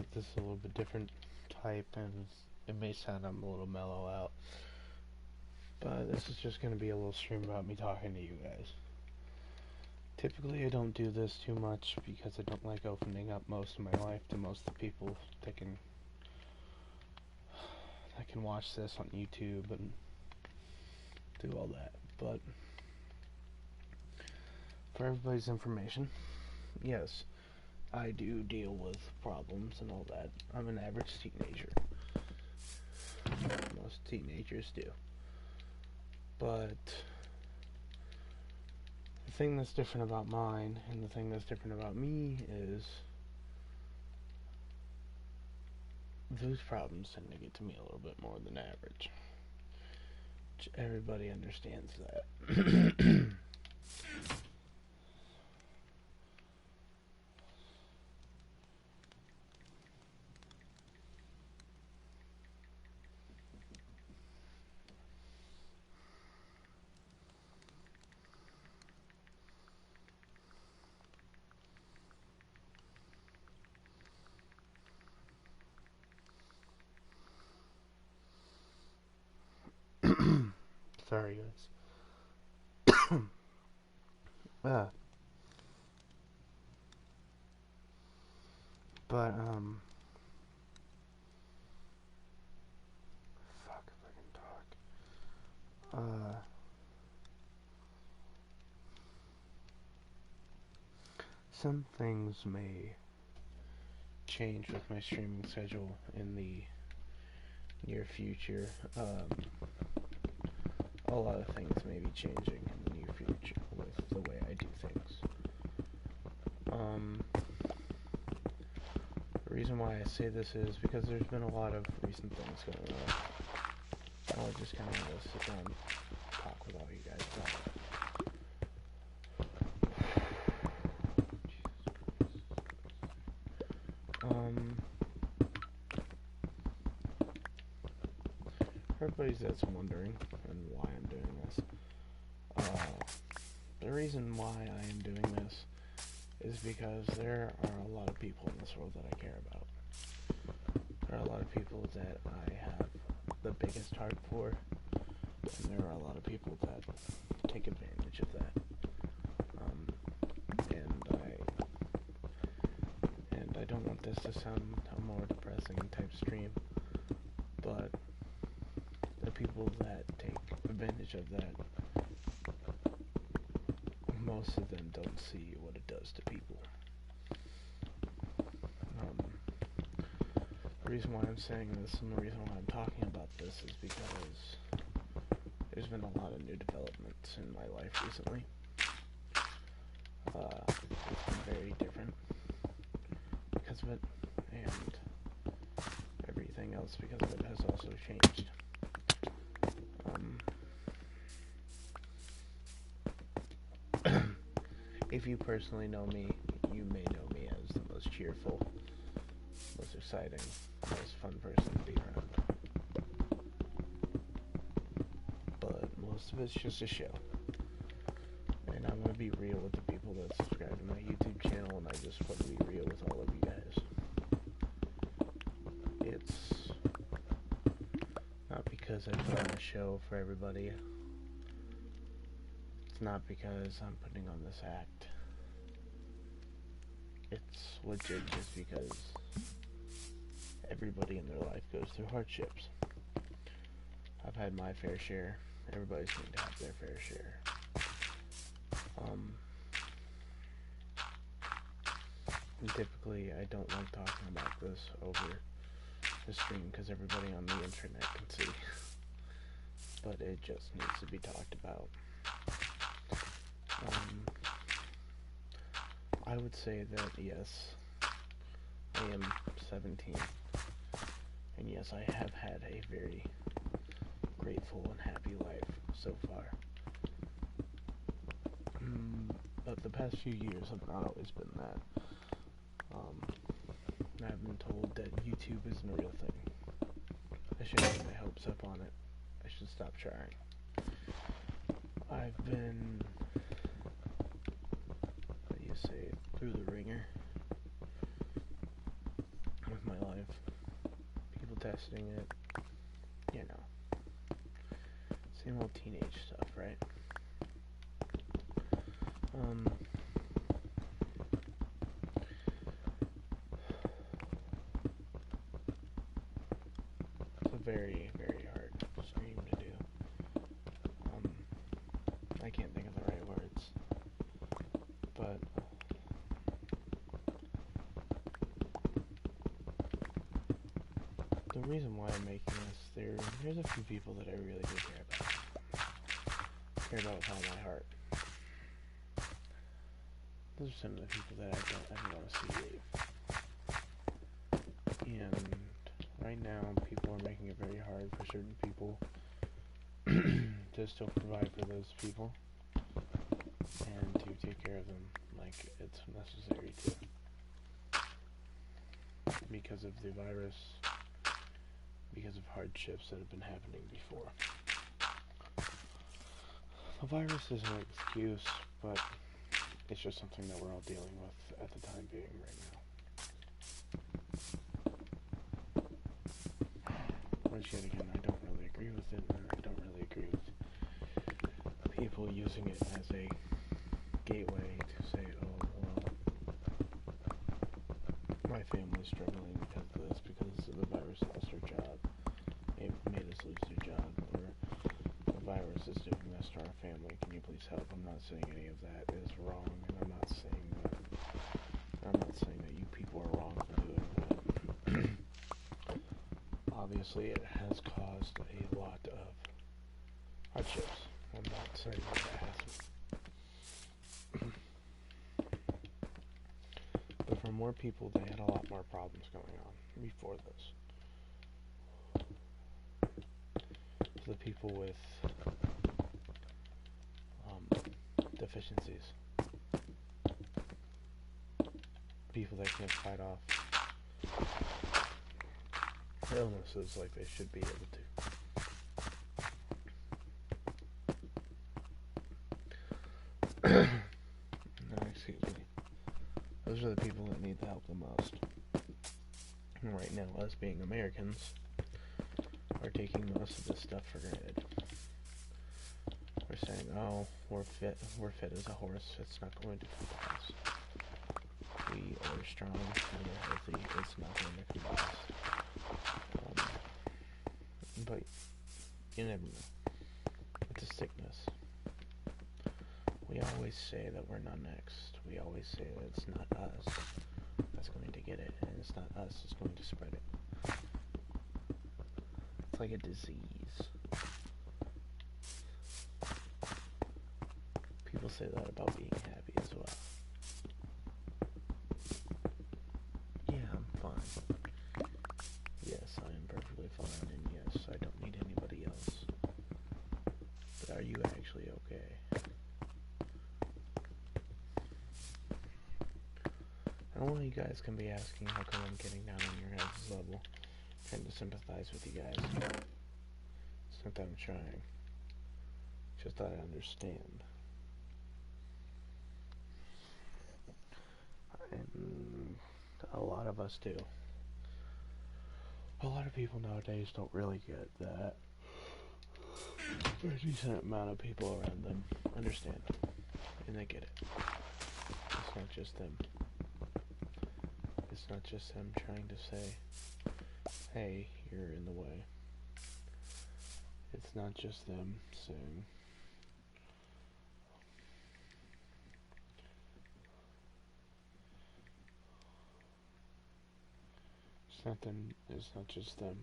like this is a little bit different type, and it may sound I'm a little mellow out, but this is just going to be a little stream about me talking to you guys. Typically I don't do this too much because I don't like opening up most of my life to most of the people that can watch this on YouTube and do all that. But for everybody's information, yes, I do deal with problems and all that. I'm an average teenager. Most teenagers do. But the thing that's different about mine and the thing that's different about me is those problems tend to get to me a little bit more than average. Which everybody understands that. Sorry, guys. uh, but, fuck if I can talk. Some things may change with my streaming schedule in the near future. A lot of things may be changing in the near future with the way I do things. The reason why I say this is because there's been a lot of recent things going on. I'll just kind of sit down and talk with all you guys about it. For everybody that's wondering and why I'm doing this, the reason why I am doing this is because there are a lot of people in this world that I care about. There are a lot of people that I have the biggest heart for, and there are a lot of people that take advantage of that. And I don't want this to sound a more depressing type stream, but the people that take advantage of that, most of them don't see what it does to people. The reason why I'm saying this and the reason why I'm talking about this is because there's been a lot of new developments in my life recently. It's been very different because of it, and everything else because of it has also changed. If you personally know me, you may know me as the most cheerful, most exciting, most fun person to be around. But most of it's just a show. And I'm going to be real with the people that subscribe to my YouTube channel, and I just want to be real with all of you guys. It's not because I put on a show for everybody. It's not because I'm putting on this act. It's legit just because everybody in their life goes through hardships. I've had my fair share. Everybody's going to have their fair share. And typically, I don't like talking about this over the stream because everybody on the internet can see. But it just needs to be talked about. I would say that yes, I am 17, and yes, I have had a very grateful and happy life so far. But the past few years have not always been that. I've been told that YouTube isn't a real thing. I shouldn't get my hopes up on it. I should stop trying. I've been, what do you say, through the ringer with my life. People testing it, you know. Same old teenage stuff, right? It's a very, very hard stream to do. I can't think of the right words, but the reason why I'm making this, there's a few people that I really do care about. Care about with all my heart. Those are some of the people that I don't ever want to see leave. And right now, people are making it very hard for certain people to still provide for those people and to take care of them like it's necessary to. Because of the virus, because of hardships that have been happening before. The virus isn't an excuse, but it's just something that we're all dealing with at the time being right now. Which yet again, I don't really agree with it, and I don't really agree with people using it as a gateway to say, oh, well, my family's struggling because of this, because the virus lost their job. It made us lose their job, or the virus is doing this to our family. Can you please help? I'm not saying any of that is wrong, and I'm not saying that you people are wrong for doing that. Obviously, it has caused a lot of hardships. I'm not saying that it hasn't. But for more people, they had a lot more problems going on before this. The people with deficiencies, people that can't fight off illnesses like they should be able to. No, excuse me. Those are the people that need the help the most. And right now, us being Americans are taking most of this stuff for granted. We're saying, oh, we're fit as a horse, it's not going to come to us. We are strong, we're healthy, it's not going to come to us. But you never know. It's a sickness. We always say that we're not next. We always say that it's not us that's going to get it, and it's not us that's going to spread it. It's like a disease. People say that about being happy as well. Yeah, I'm fine. Yes, I am perfectly fine, and yes, I don't need anybody else. But are you actually okay? I don't know, you guys can be asking how come I'm getting down on your guys' level, trying to sympathize with you guys. It's not that I'm trying, just that I understand. And a lot of us do. A lot of people nowadays don't really get that a decent amount of people around them understand, and they get it. It's not just them. It's not just them trying to say, hey, you're in the way. It's not just them saying, it's not just them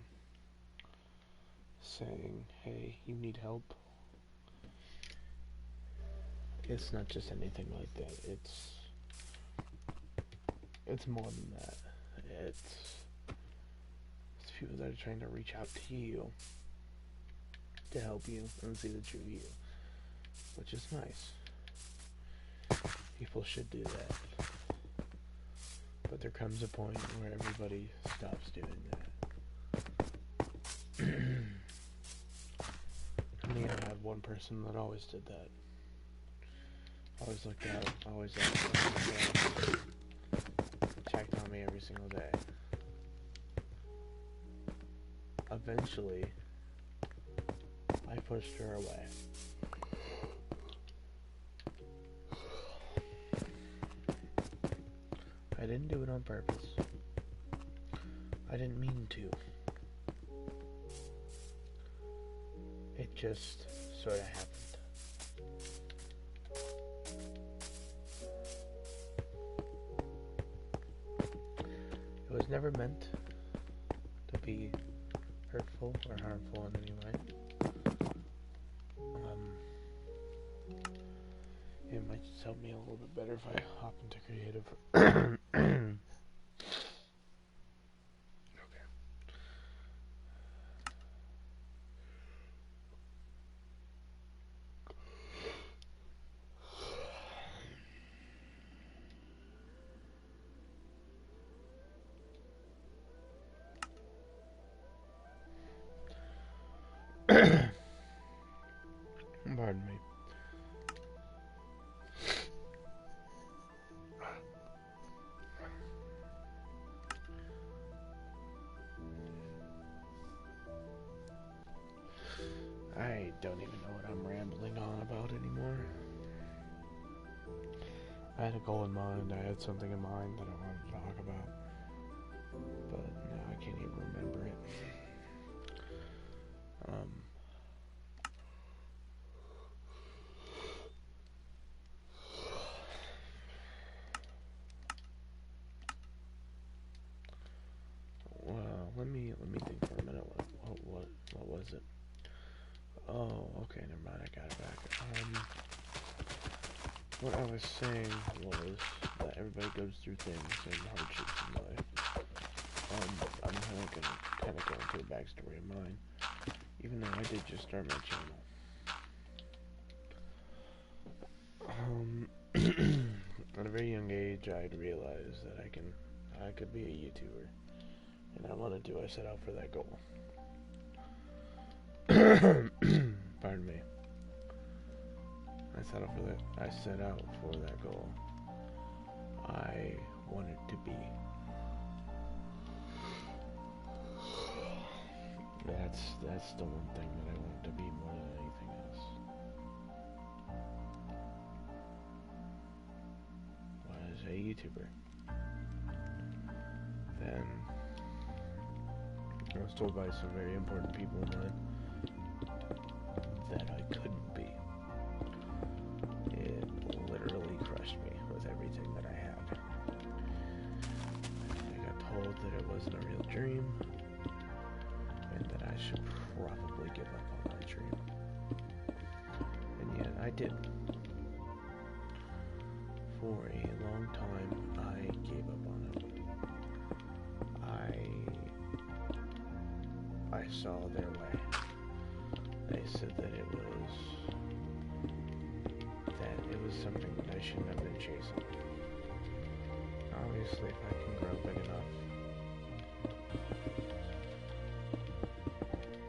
saying, hey, you need help. It's not just anything like that. It's more than that. It's people that are trying to reach out to you to help you and see the true you, which is nice. People should do that. But there comes a point where everybody stops doing that. I mean, I had one person that always did that. Always looked out, always asked, checked on me every single day. eventually, I pushed her away. I didn't do it on purpose. I didn't mean to. It just sort of happened. It was never meant to be hurtful or harmful in any way. It might just help me a little bit better if I hop into creative. Pardon me. I don't even know what I'm rambling on about anymore. I had a goal in mind, I had something in mind that I wanted to talk about, but now I can't even remember it. Well, let me think for a minute. What was it? Oh, okay, never mind. I got it back. What I was saying was that everybody goes through things and hardships in life. I'm kind of go into a backstory of mine, even though I did just start my channel. At a very young age, I'd realized that I could be a YouTuber, and I wanted to. I set out for that goal. Pardon me. I set out for that goal. I wanted to be. That's the one thing that I wanted to be more than anything else. Was a YouTuber. Then I was told by some very important people of mine that I couldn't be. It literally crushed me with everything that I had. I got told that it wasn't a real dream, and that I should probably give up on that dream. And yet I did. For a long time, I gave up on it. I saw their way. They said that it was something that I shouldn't have been chasing. Obviously, if I can grow big enough,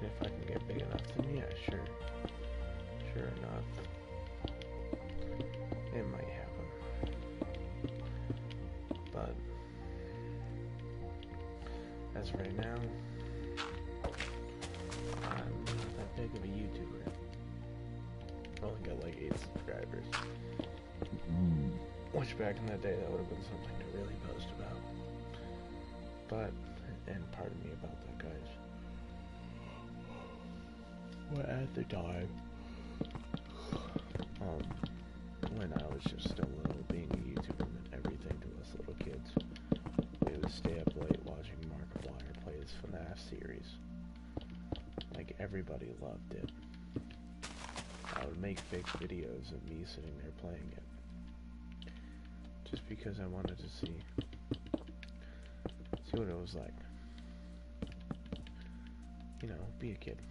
if I can get big enough, then yeah, sure. Sure enough, it might happen. But as of right now, I'm not that big of a YouTuber. I only got like 8 subscribers. Which back in that day, that would have been something to really boast about. But, and pardon me about that, guys. But at the time, when I was just still little, being a YouTuber meant everything to us little kids. We would stay up late watching Markiplier play his FNAF series. Like, everybody loved it. I would make fake videos of me sitting there playing it. Just because I wanted to see what it was like. You know, be a kid.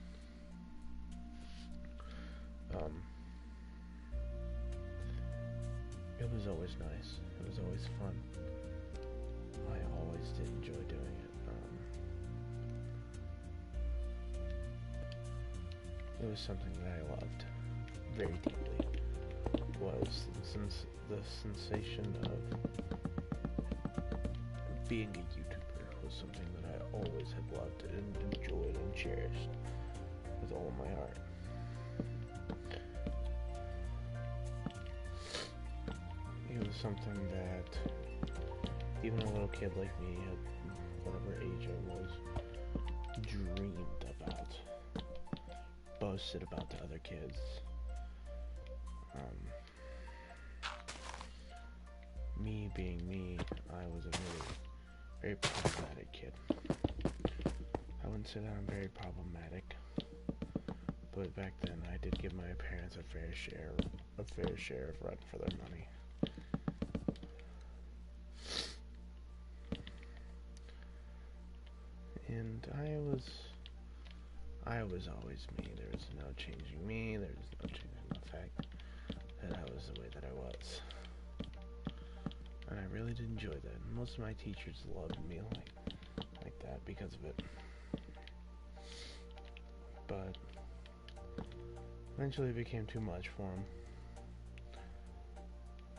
It was always nice. It was always fun. I always did enjoy doing it. It was something that I loved very deeply. Was the sensation of being a YouTuber was something that I always had loved and enjoyed and cherished with all my heart. It was something that even a little kid like me, at whatever age I was, dreamed about, boasted about to other kids. Me being me, I was a very problematic kid. I wouldn't say that I'm very problematic, but back then I did give my parents a fair share of run for their money. And I was always me. There was no changing me. There was no changing the fact that I was the way that I was. And I really did enjoy that. Most of my teachers loved me like that because of it. But eventually it became too much for them.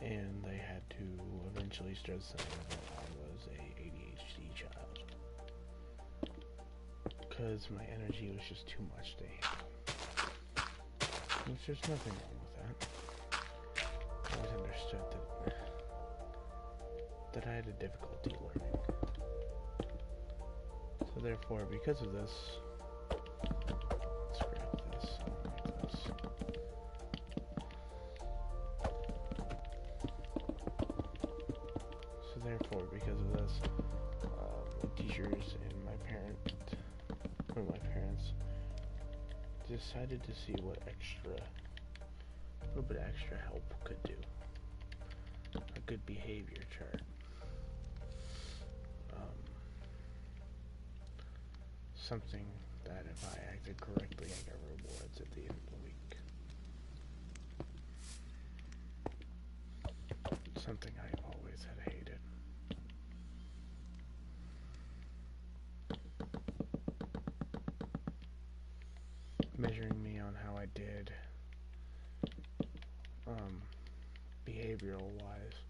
And they had to eventually start saying that I was a ADHD child. Because my energy was just too much to handle. Which there's nothing wrong with that. I always understood that I had a difficulty learning. So therefore, because of this, let's grab this, like this. So therefore, because of this, my teachers and my parents decided to see what a little bit extra help could do. A good behavior chart. Something that if I acted correctly, I got rewards at the end of the week. Something I always had hated. Measuring me on how I did, behavioral wise,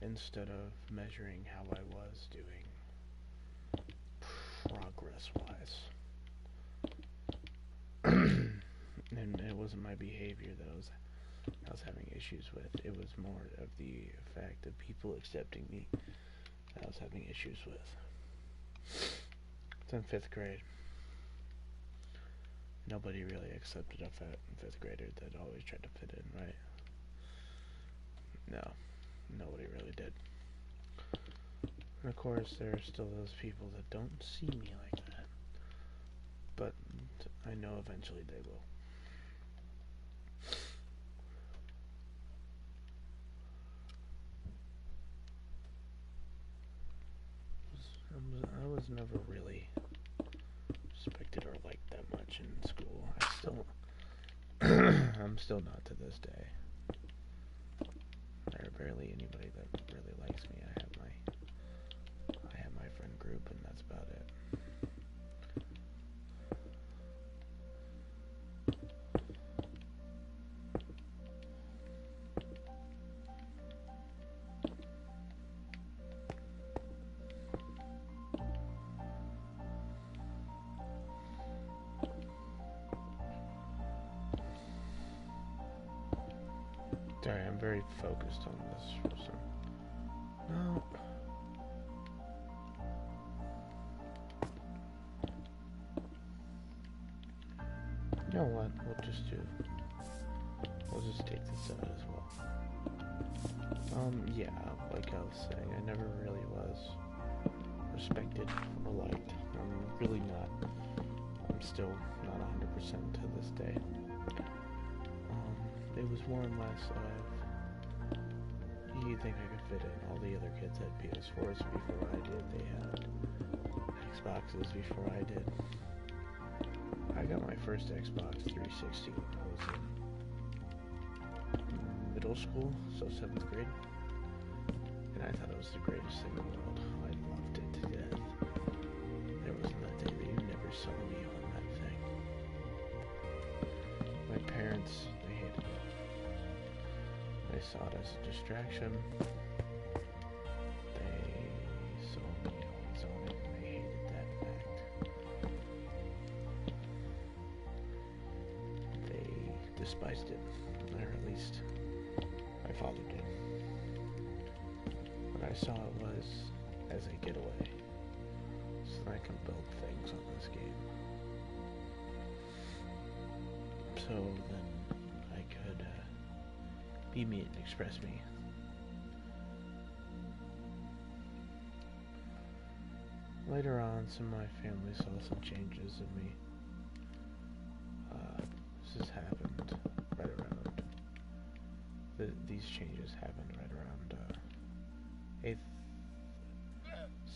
instead of measuring how I was doing progress wise. And it wasn't my behavior that I was having issues with. It was more of the fact of people accepting me that I was having issues with. It's in 5th grade. Nobody really accepted a 5th grader that always tried to fit in, right? No, nobody really did. And of course, there are still those people that don't see me like that. But I know eventually they will. I was never really respected or liked that much in school. I'm still not to this day. There are barely anybody that really likes me. I have my friend group, and that's about it. Sorry, I'm very focused on this for some. No. You know what? We'll just take this out as well. Yeah, like I was saying, I never really was respected or liked. I'm really not. I'm still not 100% to this day. It was more and less of, you think I could fit in. All the other kids had PS4s before I did. They had Xboxes before I did. I got my first Xbox 360 when I was in middle school, so 7th grade. And I thought it was the greatest thing in the world. I loved it to death. There wasn't that day that you never saw me on that thing. My parents, they hated it. They saw it as a distraction. They saw me always on it, and they hated that fact. despised it, or at least my father did. What I saw it was as a getaway, so that I can build things on this game. So then I could be me and express me. Later on, some of my family saw some changes in me. This has happened right around, these changes happened right around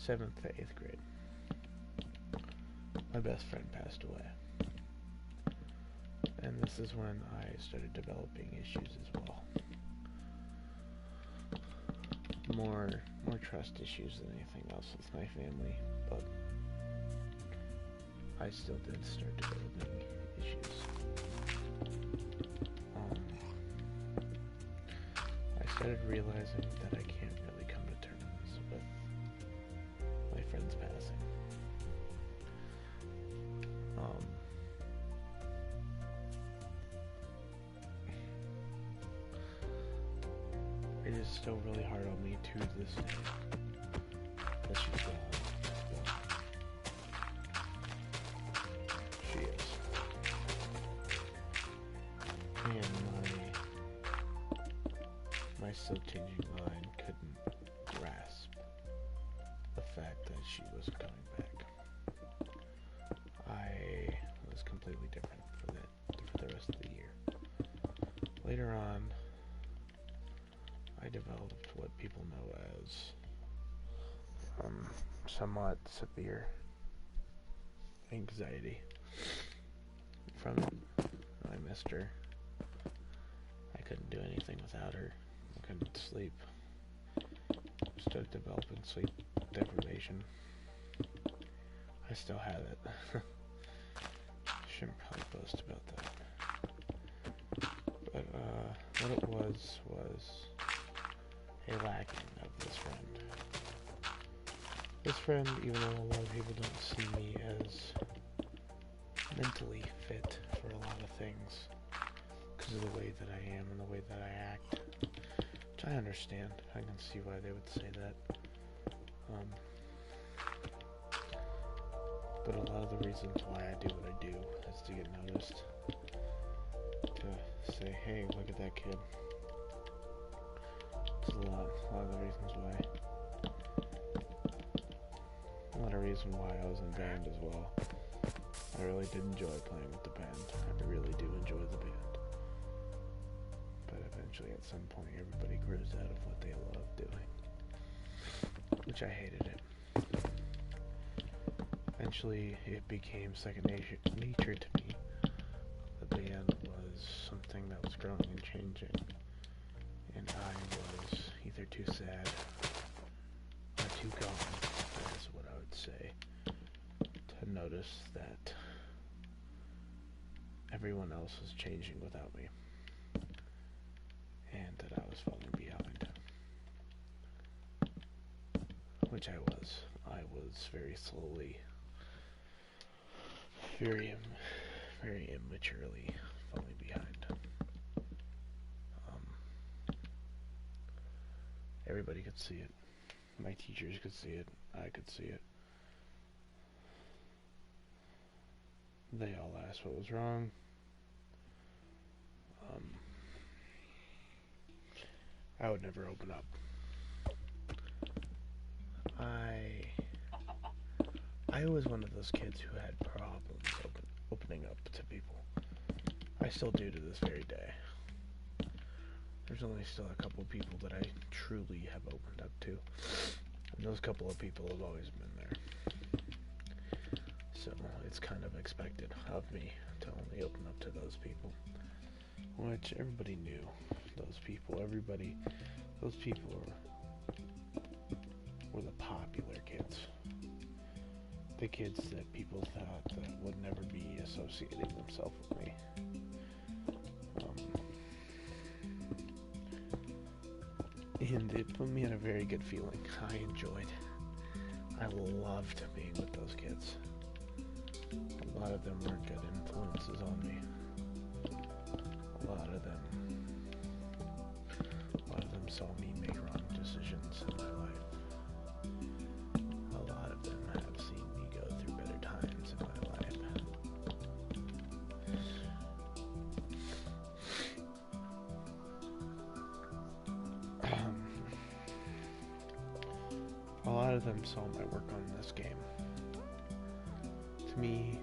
7th to 8th grade. My best friend passed away. And this is when I started developing issues as well. More trust issues than anything else with my family, but I still did start developing issues. I started realizing that I can't really come to terms with my friend's passing. It is still really hard on me to this day that she's gone. She is. And my still changing mind couldn't grasp the fact that she wasn't coming back. I was completely different for the rest of the year. Later on, I developed what people know as somewhat severe anxiety from it. I missed her. I couldn't do anything without her. I couldn't sleep. Started developing sleep deprivation. I still have it. Shouldn't probably boast about that. But what it was a lacking of this friend. This friend, even though a lot of people don't see me as mentally fit for a lot of things because of the way that I am and the way that I act, which I understand. I can see why they would say that. But a lot of the reasons why I do what I do is to get noticed. To say, hey, look at that kid. There's a lot of the reasons why. A lot of reason why I was in band as well. I really did enjoy playing with the band. I really do enjoy the band. But eventually at some point everybody grows out of what they love doing. Which I hated it. Eventually it became second nature to me. The band was something that was growing and changing. And I was either too sad or too gone, that's what I would say, to notice that everyone else was changing without me. And that I was falling behind. Which I was. I was very slowly, very immaturely falling behind. Everybody could see it. My teachers could see it. I could see it. They all asked what was wrong. I would never open up. I was one of those kids who had problems opening up to people. I still do to this very day. There's only still a couple of people that I truly have opened up to. And those couple of people have always been there. So it's kind of expected of me to only open up to those people. Which everybody knew. Those people were the popular kids. The kids that people thought that would never be associating themselves with me. And it put me in a very good feeling. I loved being with those kids. A lot of them were good influences on me. A a lot of them saw me make wrong decisions in my life. A lot of them have seen me go through better times in my life. A lot of them saw my work on this game. To me,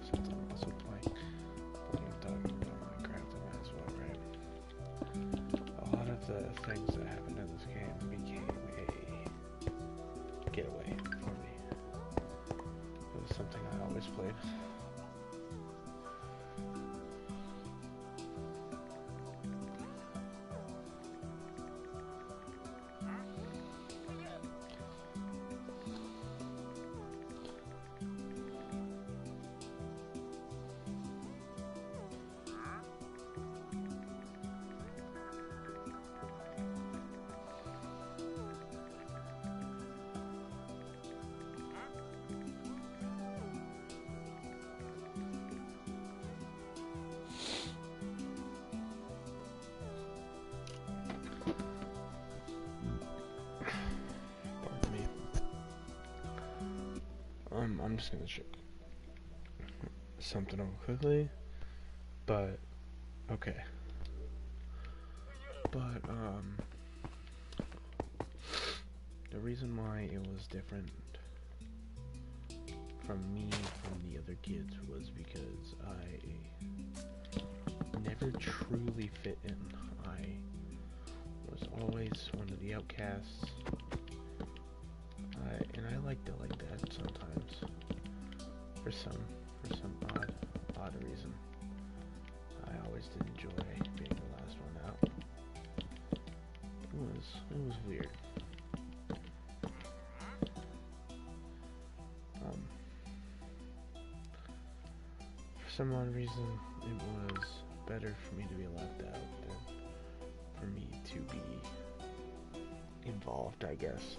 since I'm also playing talking about Minecraft, I might as well, right? A lot of the things that happened in this game became a getaway for me. It was something I always played. I'm just gonna show something over quickly, but okay. But the reason why it was different from the other kids was because I never truly fit in. I was always one of the outcasts. And I liked it like that sometimes, for some odd reason. I always did enjoy being the last one out. It was weird. For some odd reason, it was better for me to be left out than for me to be involved, I guess.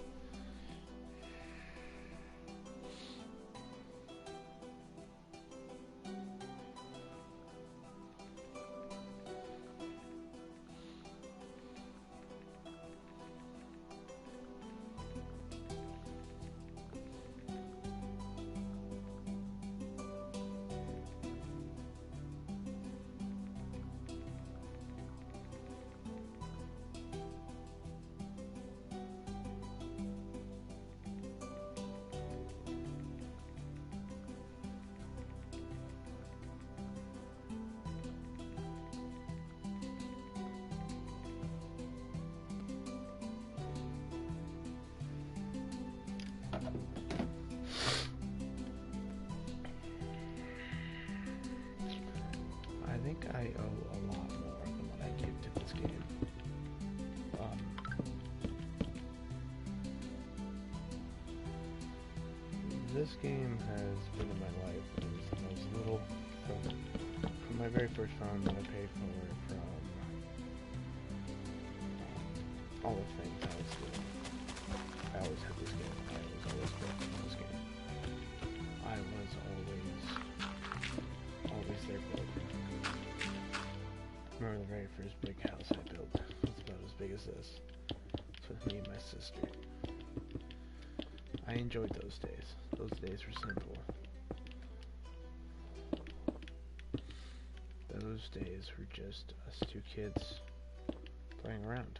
I think I owe a lot more than what I give to this game. This game has been in my life since I was little, from my very first phone that I paid for, from all the things I was doing. I always had this game. I was always built on this game. I was always there for it. Remember the very first big house I built? It's about as big as this. It's with me and my sister. I enjoyed those days. Those days were simple. Those days were just us two kids playing around.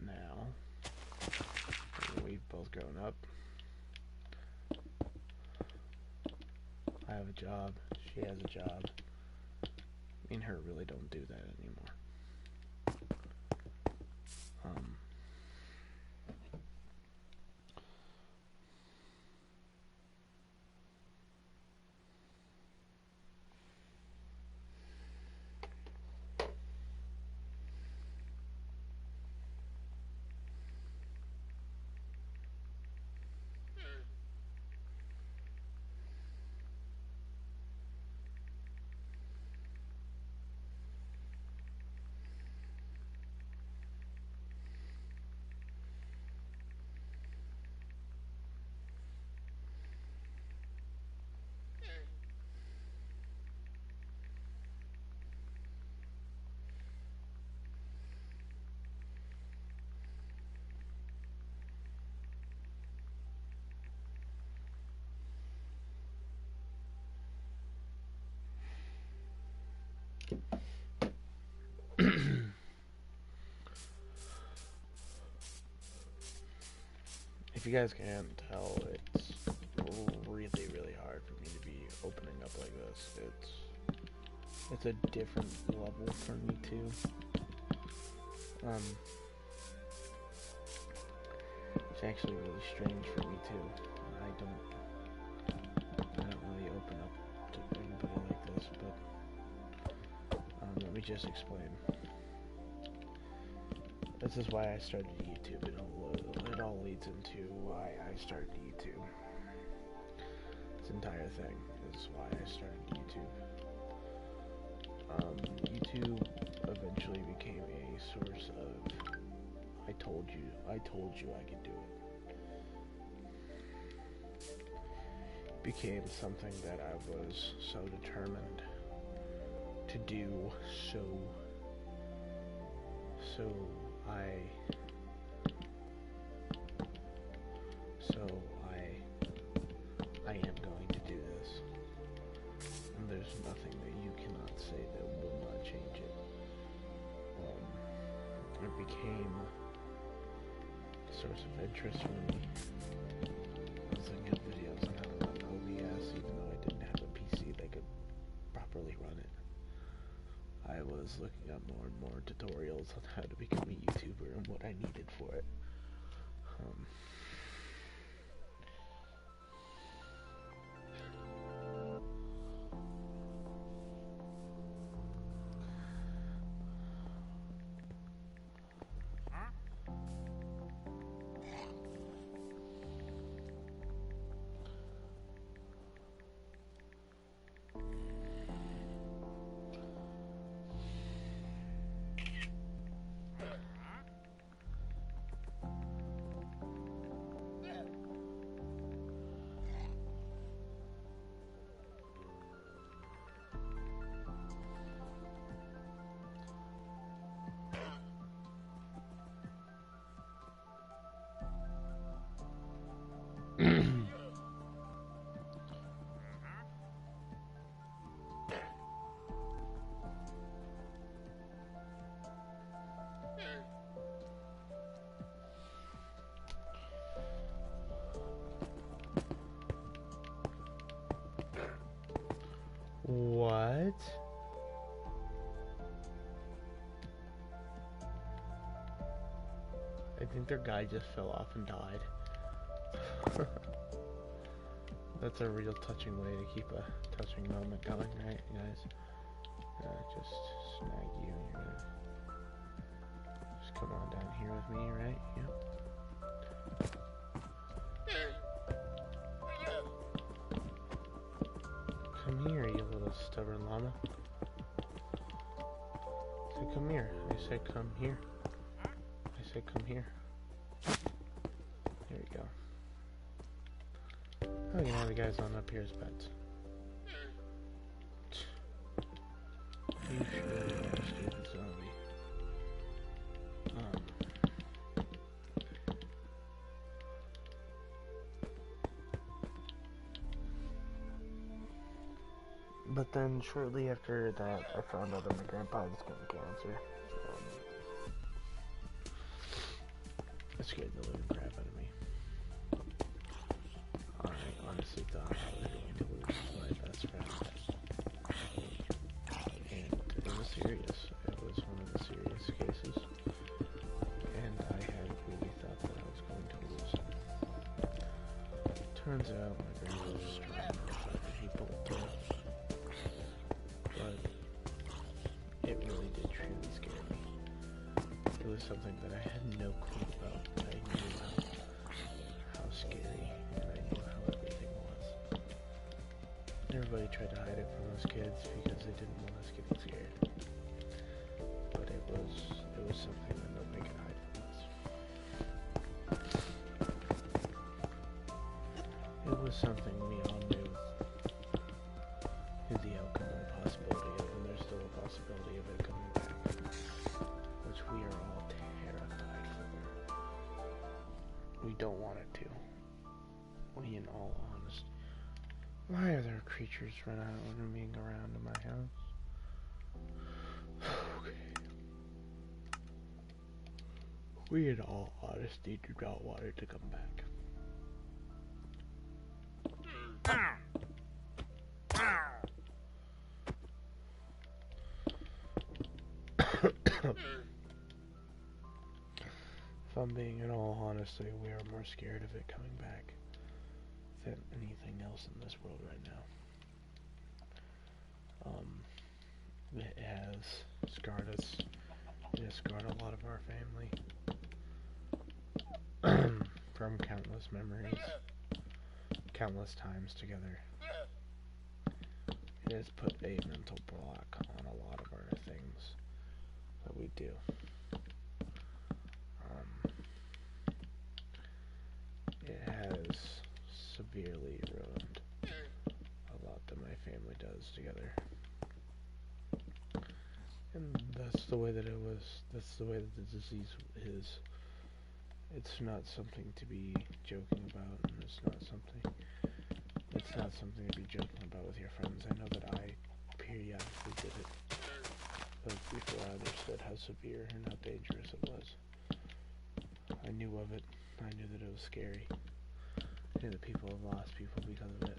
Now, we've both grown up. I have a job, she has a job. Me and her really don't do that anymore. If you guys can't tell, it's really, really hard for me to be opening up like this. It's a different level for me too. It's actually really strange for me too. I don't really open up to anybody like this, but let me just explain. This is why I started YouTube. It all leads into why I started YouTube. This entire thing is why I started YouTube. YouTube eventually became a source of I told you I could do it. Became something that I was so determined to do, so I am going to do this, and there's nothing that you cannot say that will not change it. It became a source of interest for me. I was looking at videos on how to run OBS, even though I didn't have a PC that could properly run it. I was looking up more and more tutorials on how to become a YouTuber and what I needed for it. What? I think their guy just fell off and died. That's a real touching way to keep a touching moment going, right, guys? Just snag you and you're gonna just come on down here with me, right? Yep. Come here, you little stubborn llama. I said come here. I said come here. I said come here. There we go. Oh, you can have the guys on up here as pets. You really are a stupid zombie. But then shortly after that, I found out that my grandpa was getting cancer. It scared the living crap out of me. I honestly thought I was going to lose my best friend. And it was serious. It was one of the serious cases. And I had really thought that I was going to lose him. Turns out my grandpa was strong enough that he pulled through. But it really did truly scare me. It was something that I had no clue about. I knew how scary, and I knew how everything was. Everybody tried to hide it from us kids because they didn't want us getting scared. But it was something that nobody could hide from us. It was something we all knew the outcome and the possibility of, and there's still a possibility of it coming back, which we are all terrified for. We don't want it to. We, in all honesty, why are there creatures roaming around in my house? Okay. We, in all honesty, do not want it to come back. if I'm being in all honesty, we are more scared of it coming back than anything else in this world right now. It has scarred us. It has scarred a lot of our family from countless memories, countless times together. It has put a mental block on a lot of our things that we do. It has severely ruined a lot that my family does together. And that's the way that it was. That's the way that the disease is. It's not something to be joking about, and it's not something to be joking about with your friends. I know that I periodically did it, but before I understood how severe and how dangerous it was. I knew of it. I knew that it was scary. I knew that people have lost people because of it,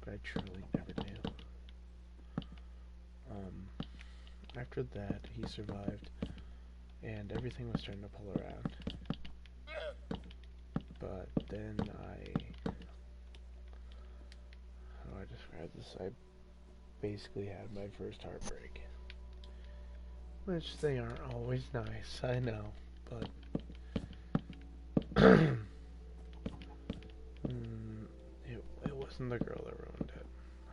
but I truly never knew. After that, he survived, and everything was starting to pull around. But then how do I describe this? I basically had my first heartbreak. Which they aren't always nice, I know, but it wasn't the girl that ruined it,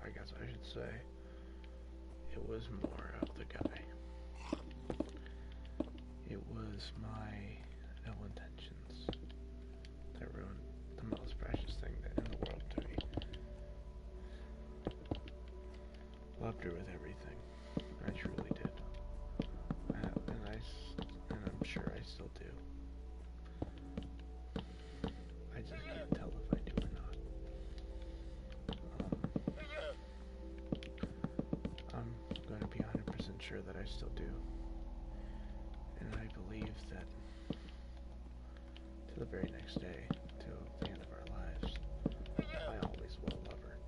I guess I should say. It was more of the guy. It was my ill intentions that ruined the most precious thing in the world to me. Loved her with everything. I truly did. And I'm sure I still do. I just can't tell if I do or not. I'm going to be 100% sure that I still do. And I believe that to the very next day, till the end of our lives, I always will love her.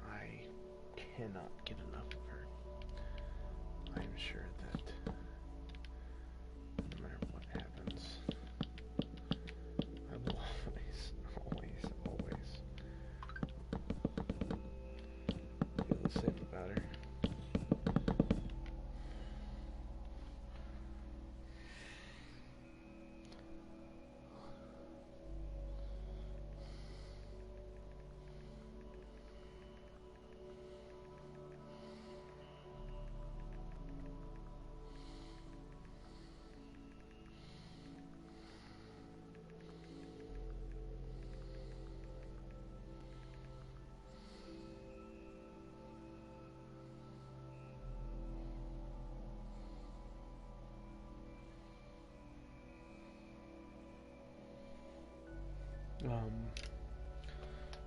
I cannot get enough of her. I am sure that no matter what happens, I will always feel the same about her.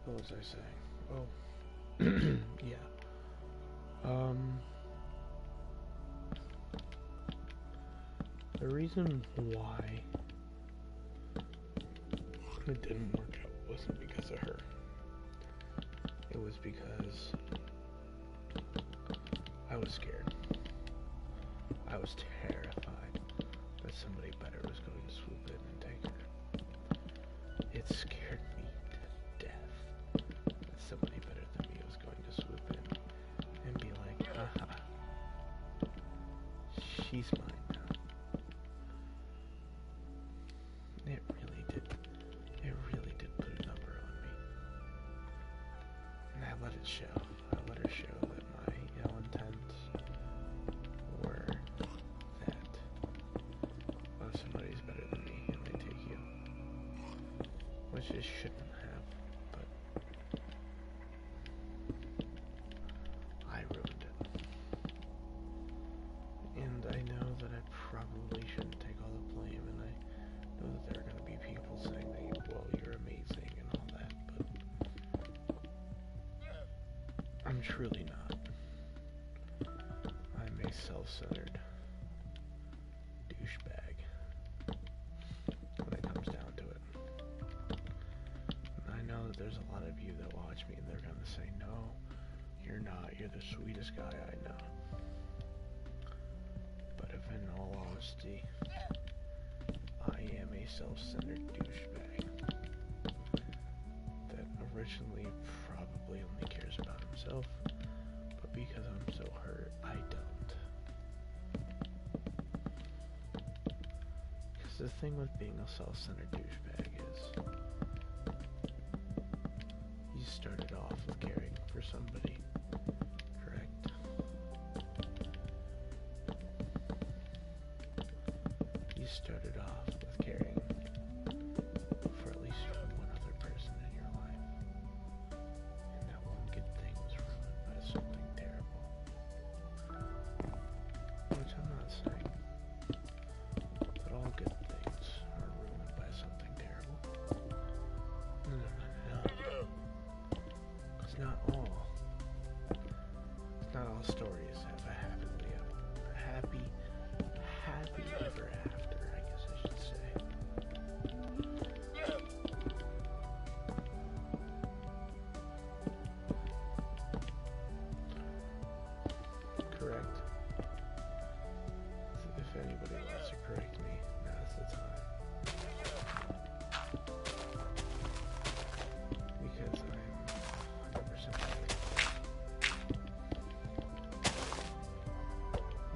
What was I saying? Oh, yeah. The reason why it didn't work out wasn't because of her. It was because I was scared. I was terrified that somebody better was going to swoop in and take her. It scared me to death that somebody better than me was going to swoop in and be like, haha, she's mine now. It really did put a number on me. And I let it show. I let her show that my ill intents were that, well, somebody's better than me and they take you. Which it shouldn't have, but I ruined it. And I know that I probably shouldn't take all the blame, and I know that there are going to be people saying that, well, you're amazing and all that, but I'm truly not. I'm a self-centered douchebag when it comes down to it. And I know that there's a lot of you that watch me and they're going to say, no, you're not. You're the sweetest guy I know. But if in all honesty, self-centered douchebag that originally probably only cares about himself, but because I'm so hurt, I don't. Because the thing with being a self-centered douchebag is you started off with caring for somebody, correct? You started off with caring for at least one other person in your life, and that one good thing was ruined by something terrible. Which I'm not saying that all good things are ruined by something terrible. No. It's not all. It's not all stories have a happy ever after, I guess I should say. Correct. If anybody wants to correct me, now's the time. Because I'm 100% right.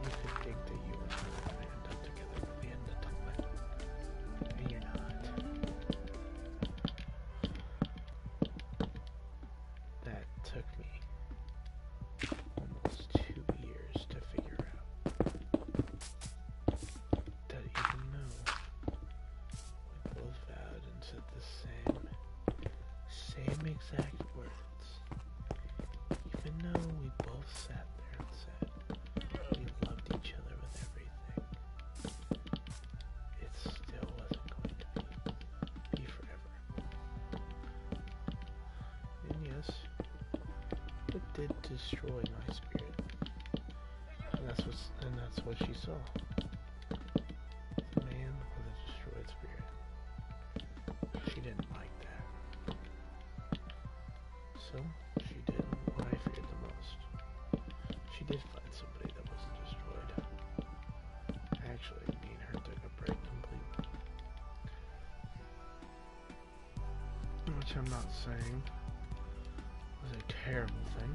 You could think that you and her are going to end up together by the end of time, and you're not. That took me almost 2 years to figure out that even though we both vowed and said the same exact words, even though we both sat there and said we loved each other with everything, it still wasn't going to be forever. And yes, it did destroy my spirit. And that's what she saw. The man with a destroyed spirit. She didn't like that. So she did what I feared the most. She did find somebody that wasn't destroyed. Actually, me and her took a break completely. Which I'm not saying was a terrible thing.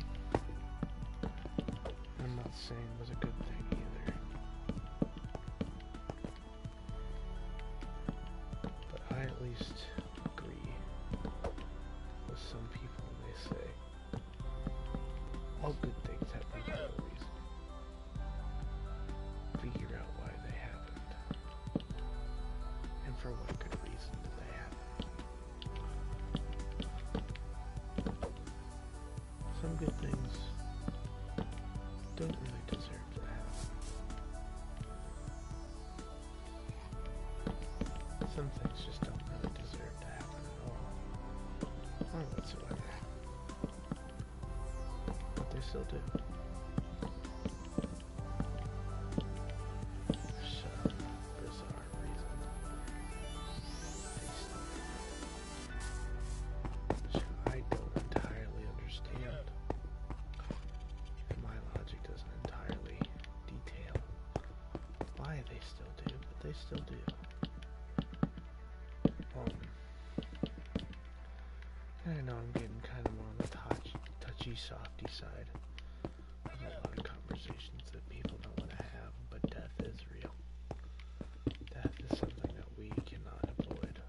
I'm not saying it was a good thing either. But I at least agree with some people when they say all good things happen for a reason. Figure out why they happened. And for what good reason did they happen. Some good things don't really deserve to happen. Some things just don't really deserve to happen at all. Or whatsoever. But they still do. For some bizarre reason. They still do. Which I don't entirely understand. And my logic doesn't entirely detail why they still do, but they still do. I know I'm getting kind of more on the touchy, softy side of a lot of conversations that people don't want to have, but death is real. Death is something that we cannot avoid.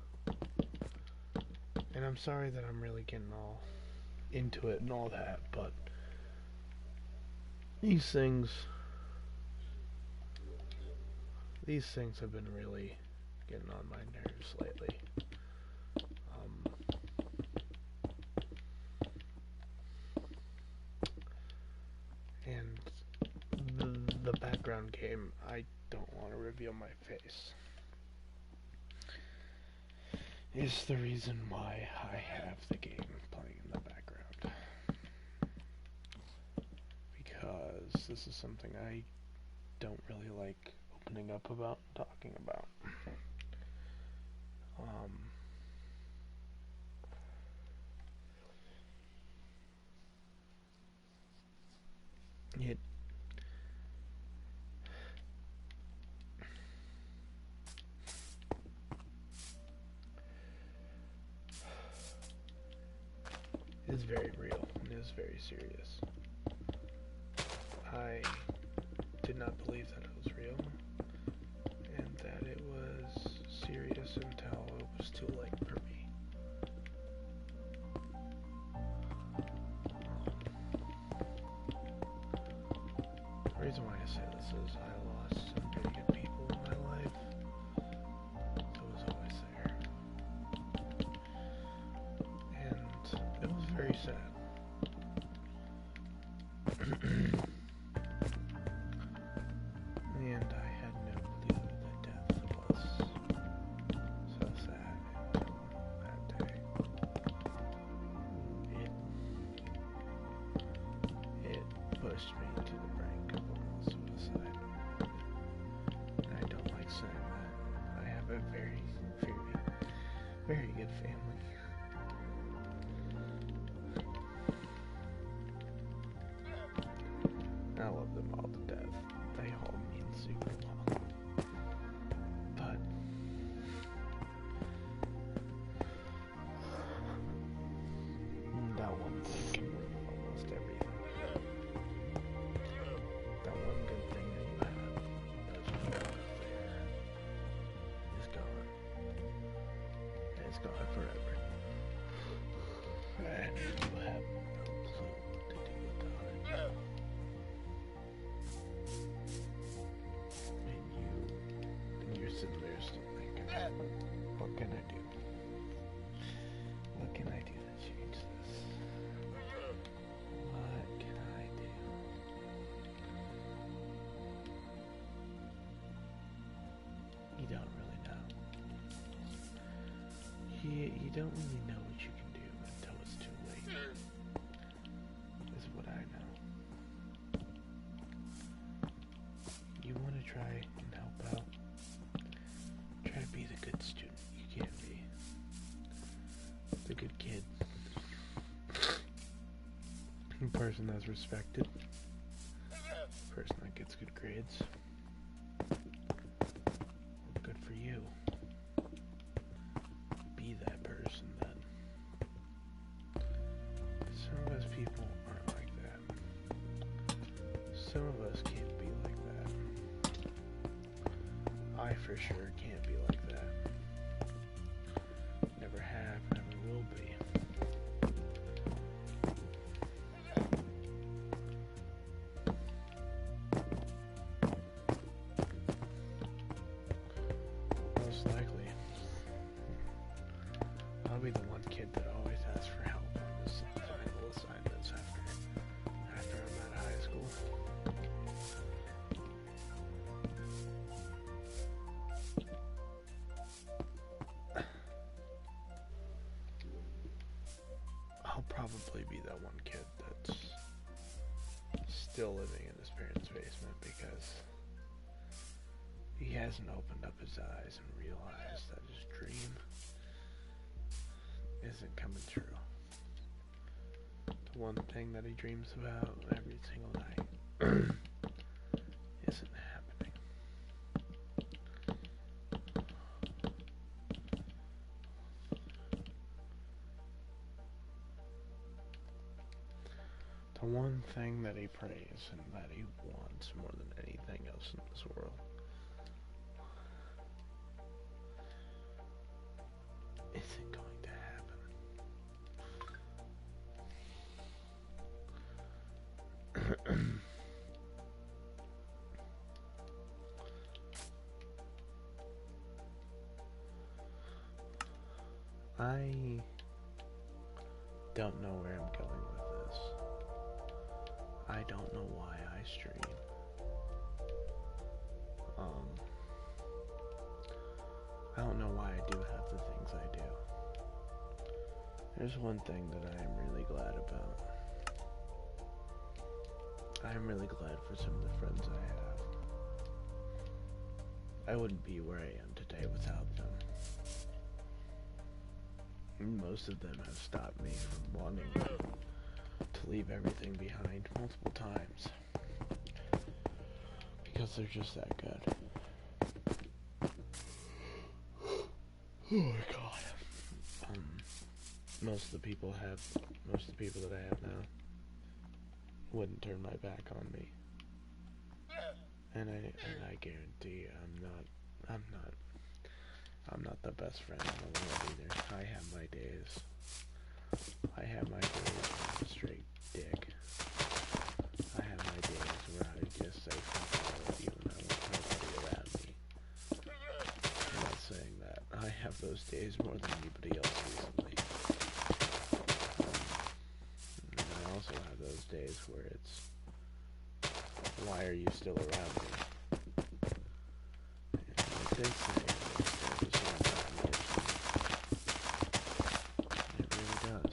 And I'm sorry that I'm really getting all into it and all that, but these things have been really getting on my nerves lately. And the background game, I don't want to reveal my face, is the reason why I have the game playing in the background. Because this is something I don't really like opening up about, talking about. It is very real and is very serious. I did not believe that it was real and that it was serious until it was too late for me. The reason why I say this is I lost some pretty good people in my life. It was always there. And it was very sad. And I had no clue that death was so sad until that day. It pushed me to the brink of almost suicide. And I don't like saying that. I have a very, very, very good family. I love them all to death. They all mean super well. But that one thing can ruin almost everything. That one good thing that you have that's right out there is gone. And it's gone forever. And you have no clue what to do without it. And you're sitting there still thinking, what can I do? What can I do to change this? What can I do? You don't really know. You don't really know what you can do until it's too late. Is what I know. You want to try and help out. Try to be the good student you can be. The good kid. The person that's respected. Person that gets good grades. Good for you. Be that person then. Some of us people aren't like that. Some of us can't be like that. I for sure can't be like that. Never have, never will be. Most likely, I'll be the one kid that always asks for help on the final assignments after I'm out of high school. I'll probably be that one kid that's still living in his parents' basement because he hasn't opened up his eyes and realized that his dream isn't coming true. The one thing that he dreams about every single night isn't happening. The one thing that he prays and that he wants more than anything else in this world isn't going to happen. I don't know where I'm going with this. I don't know why I stream. I don't know why I do have the things I do. There's one thing that I am really glad about. I am really glad for some of the friends I have. I wouldn't be where I am today without them. Most of them have stopped me from wanting to leave everything behind multiple times. Because they're just that good. Oh my god. most of the people that I have now wouldn't turn my back on me. And I guarantee I'm not the best friend in the world either. I have my days. I have my days where I'm a straight dick. I have my days where I just say fuck all of you and I want nobody around me. I'm not saying that. I have those days more than anybody else recently. And I also have those days where it's, why are you still around me? And like they say, it really does.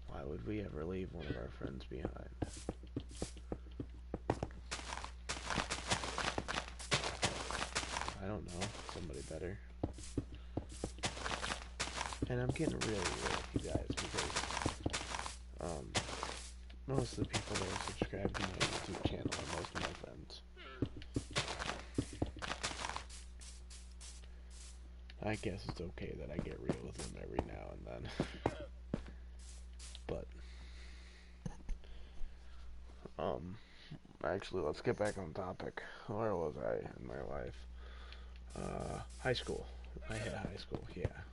Why would we ever leave one of our friends behind? I don't know. Somebody better. And I'm getting really real with you guys because most of the people that are subscribed to my YouTube channel are most of my friends. I guess it's okay that I get real with them every now and then. But actually, let's get back on topic. Where was I in my life? High school. I hit high school, yeah.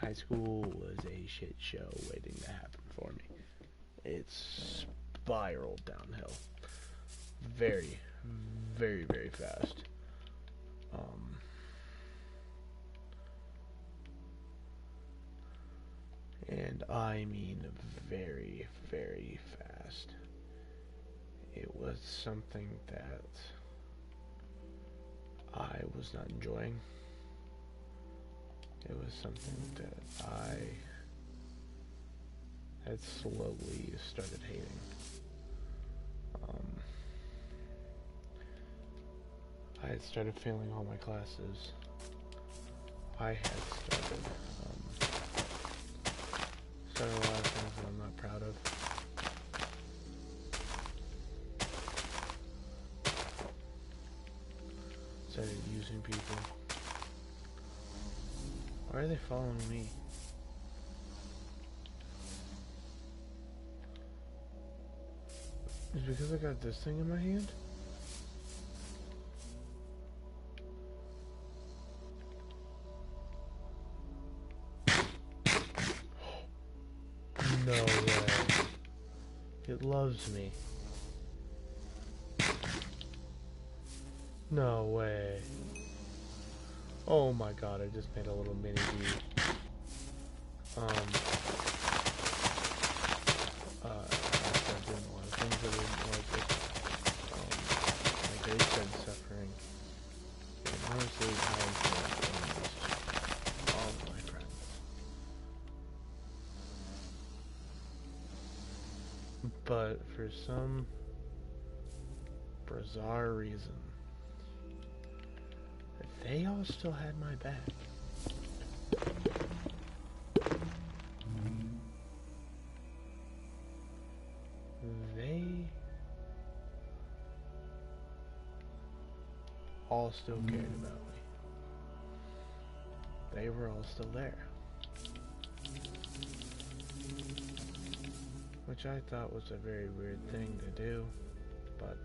High school was a shit show waiting to happen for me. It spiraled downhill very, very, very fast. And I mean very, very fast. It was something that I was not enjoying. It was something that I had slowly started hating. I had started failing all my classes. I had started a lot of things that I'm not proud of. Started using people. Why are they following me? Is it because I got this thing in my hand? No way. It loves me. No way. Oh my god, I just made a little mini bee. I started doing a lot of things that I didn't like it. My grades started suffering. And honestly, I lost all of my friends. But for some bizarre reason, they all still had my back. They all still cared about me. They were all still there. Which I thought was a very weird thing to do, but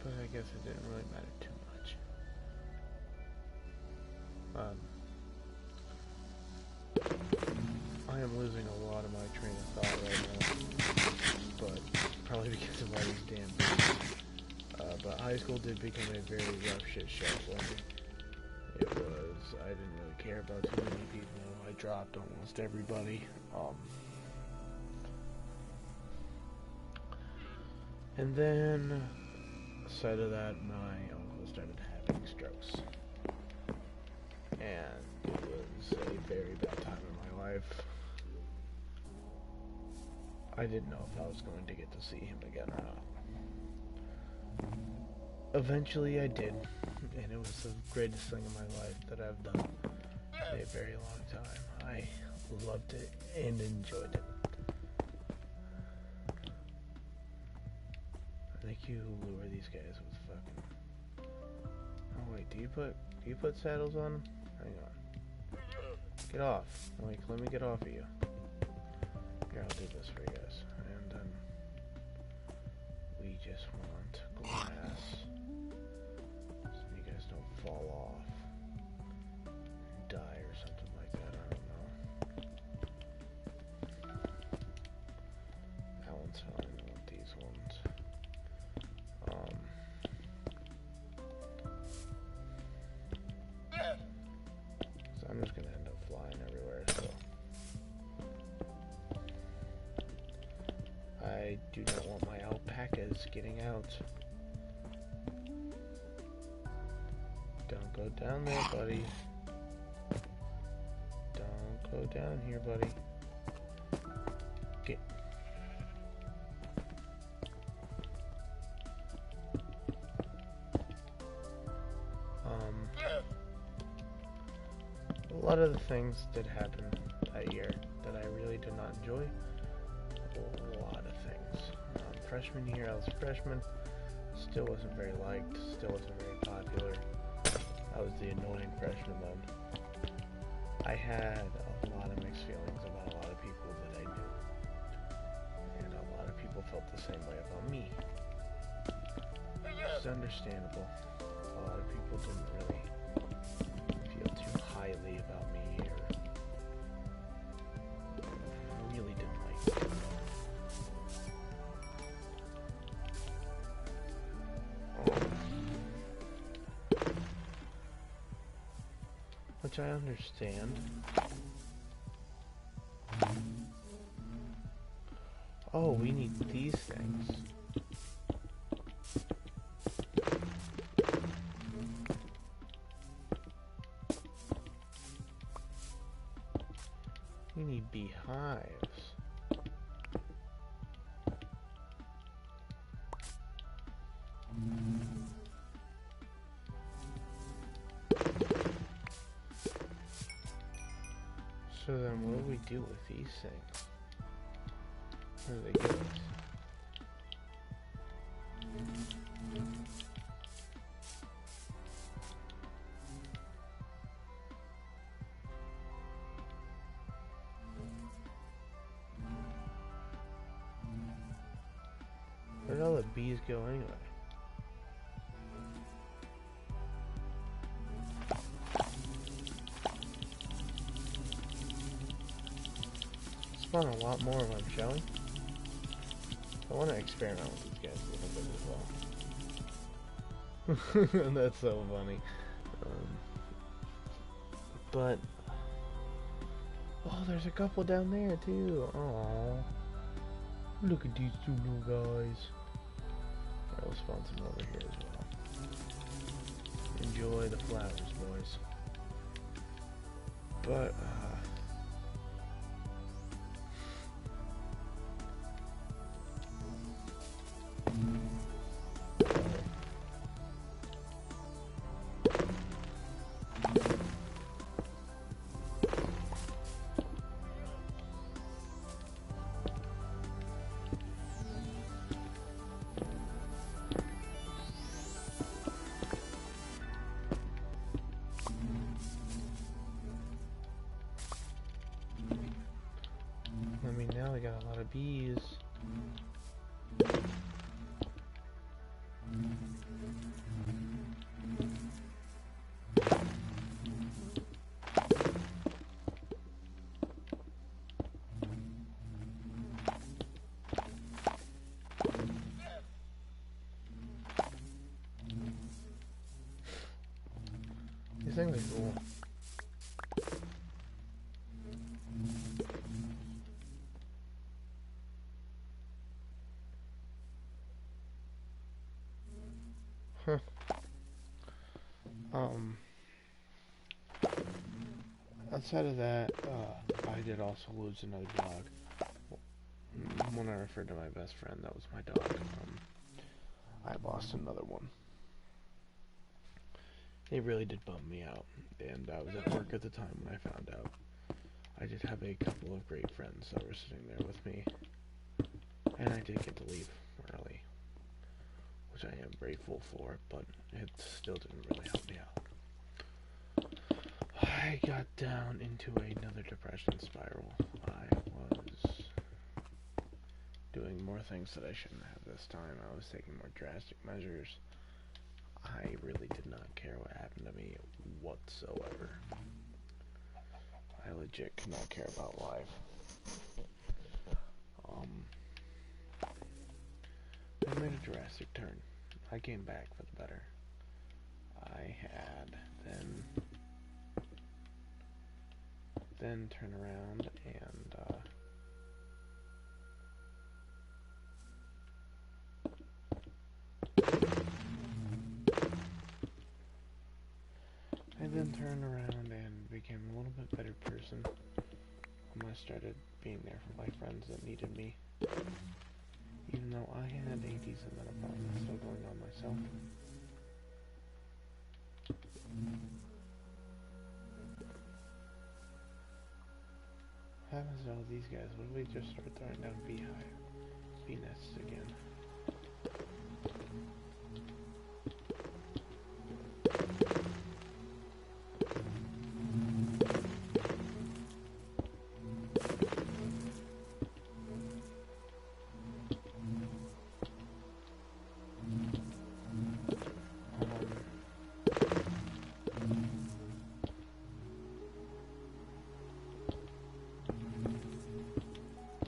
I guess it didn't really matter too much. I am losing a lot of my train of thought right now, but probably because of all these damn things. But high school did become a very rough shit show for me. It was, I didn't really care about too many people. I dropped almost everybody. And then, aside of that, my uncle started having strokes. And it was a very bad time in my life. I didn't know if I was going to get to see him again or not. Eventually I did, and it was the greatest thing in my life that I've done in a very long time. I loved it and enjoyed it. Thank you who lure these guys with fucking... Oh wait, do you put saddles on them? Hang on. Get off. Like, let me get off of you. Here, I'll do this for you guys. And we just want glass. So you guys don't fall off. And die or something like that, I don't know. That one's fine, I want these ones. So I'm just gonna end up flying everywhere, so I do not want my alpacas getting out. Don't go down there, buddy. Don't go down here, buddy. Get. A lot of the things did happen that year that I really did not enjoy. A lot of things. Freshman year, I was a freshman. Still wasn't very liked. Still wasn't very popular. I was the annoying freshman then. I had a lot of mixed feelings about a lot of people that I knew. And a lot of people felt the same way about me. Which is understandable. A lot of people didn't really feel too highly about me or really didn't like me. Which I understand. Oh, we need these things. We need beehives. So then what do we do with these things? Where do they give us? Where did all the bees go anyway? Spawn a lot more of them, shall we? I want to experiment with these guys a little bit as well. That's so funny. But oh, there's a couple down there too. Oh, look at these two little guys. Alright, we'll spawn some over here as well. Enjoy the flowers, boys. But I mean, now we got a lot of bees. These things are cool. Huh. Outside of that, I did also lose another dog. When I referred to my best friend, that was my dog. I lost another one. It really did bum me out, and I was at work at the time when I found out. I did have a couple of great friends that were sitting there with me, and I did get to leave early, which I am grateful for, but it still didn't really help me out. I got down into another depression spiral. I was doing more things that I shouldn't have this time. I was taking more drastic measures. I really did not care what happened to me whatsoever. I legit could not care about life. I made a drastic turn. I came back for the better. I had then turn around and became a little bit better person. I started being there for my friends that needed me. Even though I had a decent amount of problems still going on myself. What happens to all these guys? What if we just start throwing down bee nests again?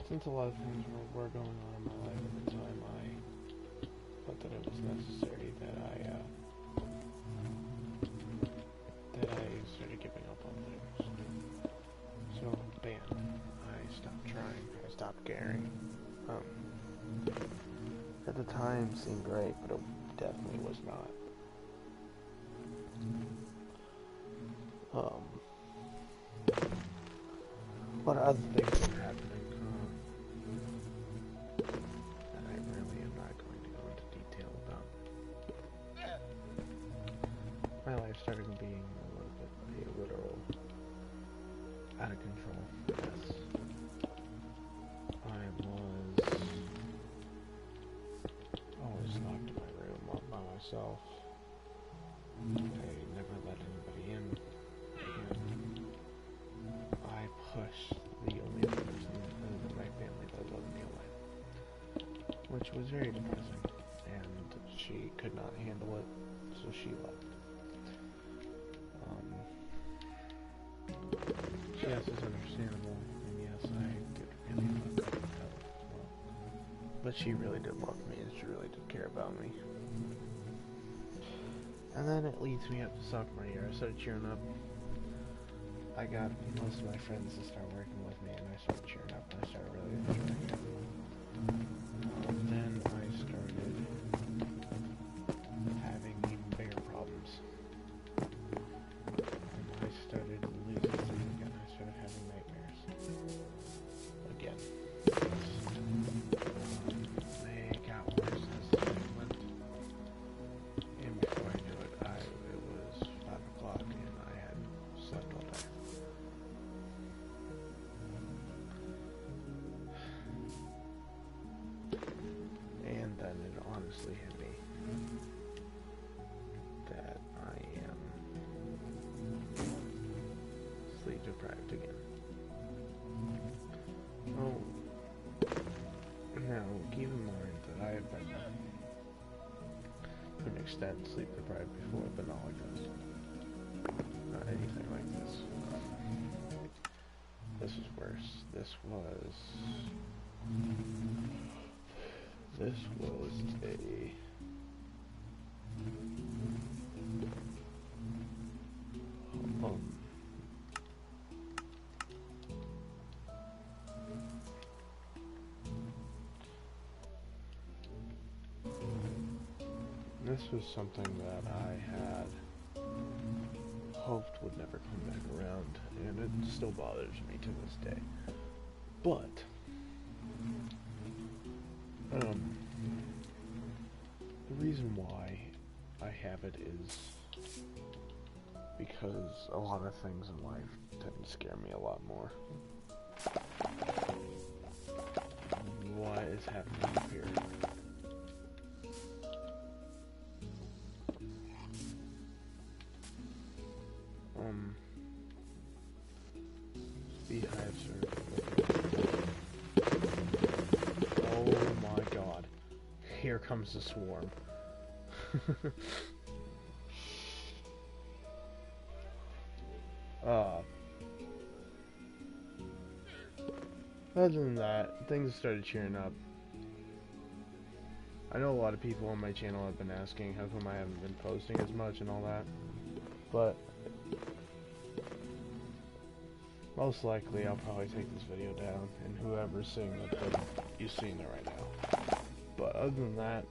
Since a lot of things were going on in my life at the time, I thought that it was necessary that I started giving up on things. So, bam, I stopped trying. I stopped caring. At the time, seemed great, but it definitely was not. What other things were happening? That I really am not going to go into detail about. My life started being a literal, out of control mess. I was always locked in my room all by myself. I never let anybody in. And I pushed the only other person in my family that loved me away, which was very depressing, and she could not handle it, so she left. Yes, it's understandable, and yes, I did really love her, but she really did love me, and she really did care about me. And then it leads me up to sophomore year. I started cheering up. I got most of my friends to start working with me, and I started cheering up, and I started really enjoying it. Then I started having even bigger problems. And I started losing sleep again. I started having nightmares. Again. They got worse as the day went. And before I knew it, it was 5 o'clock, and I had slept all day. And then it honestly hit me that I am sleep deprived again. Oh, now keep in mind that I have been to an extent sleep deprived before, but not like this. Not anything like this. This was worse. This was a this was something that I had hoped would never come back around, and it still bothers me to this day. But the reason why I have it is because a lot of things in life tend to scare me a lot more. What is happening up here? Beehives are... Oh my god. Here comes the swarm. Other than that, things started cheering up. I know a lot of people on my channel have been asking how come I haven't been posting as much and all that, but most likely I'll probably take this video down, and whoever's seeing it, you're seeing it right now. But other than that,